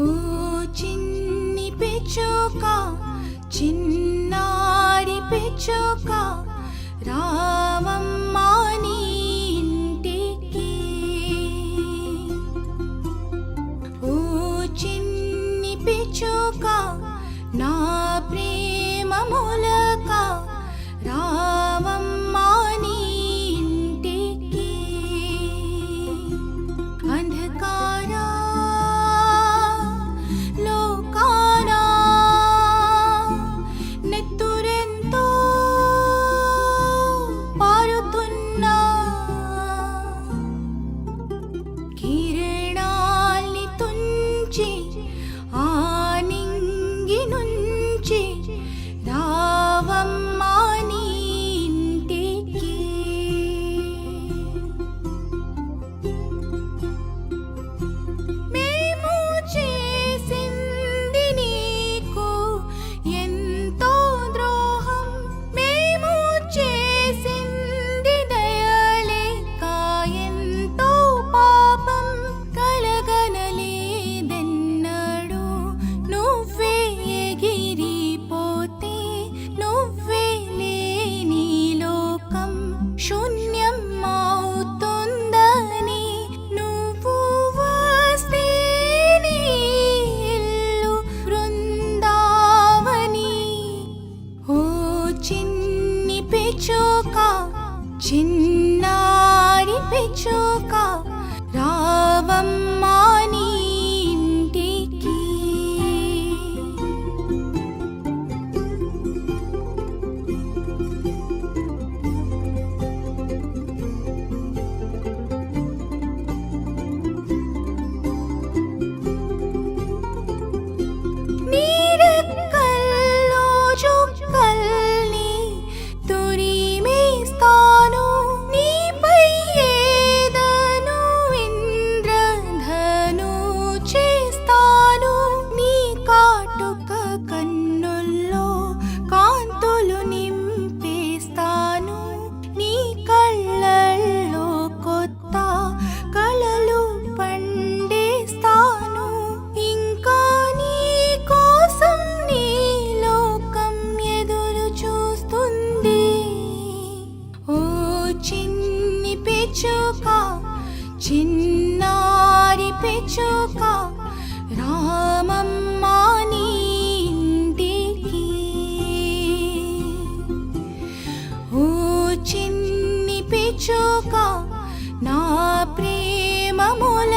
ఓ చిన్ని పిచ్చుక, చిన్నారి పిచ్చుక, రావమ్మా నీ ఇంటికి. ఓ చిన్ని పిచ్చుక, నా ప్రేమ మూలక, రావమ్మా నీ ఇంటికి. అంధకారా లోకానా నెత్తురెంతో పారుతున్నా, కిరణాల్ని తుంచి ఆ నింగి నుంచి రావమ్మా నీ ఇంటికి. మేము చేసింది నీకు ఎంతో ద్రోహం, మేము చేసింది దయలేక ఎంతో పాపం. కలగనలేదెన్నడూ నువ్వే ఎగిరిపోతే, నువ్వే లేని లోకం శూన్యం అవుతుందని. నువ్వు వస్తేనే ఇల్లు బృందావని. ఓ చిన్ని పిచ్చుక, చిన్నారి పిచ్చుక, రావమ్మా నీ ఇంటికి. నీ రెక్కల్లో చుక్కల్ని తురిమేస్తాను, నీపై ఏదను ఇంద్రధను చేస్తాను. నీ కాటుక కన్నుల్లో కాంతులు నింపేస్తాను, నీ కళ్ళల్లో కొత్త కలలు పండేస్తాను. ఇంకా నీ కోసం నీ లోకం ఎదురు చూస్తుంది. ఓ చిన్ని పిచ్చుక, చిన్నారి పిచ్చుక, రామమ్మా నీ ఇంటికి. ఓ చిన్ని పిచ్చుక, నా ప్రేమ మూల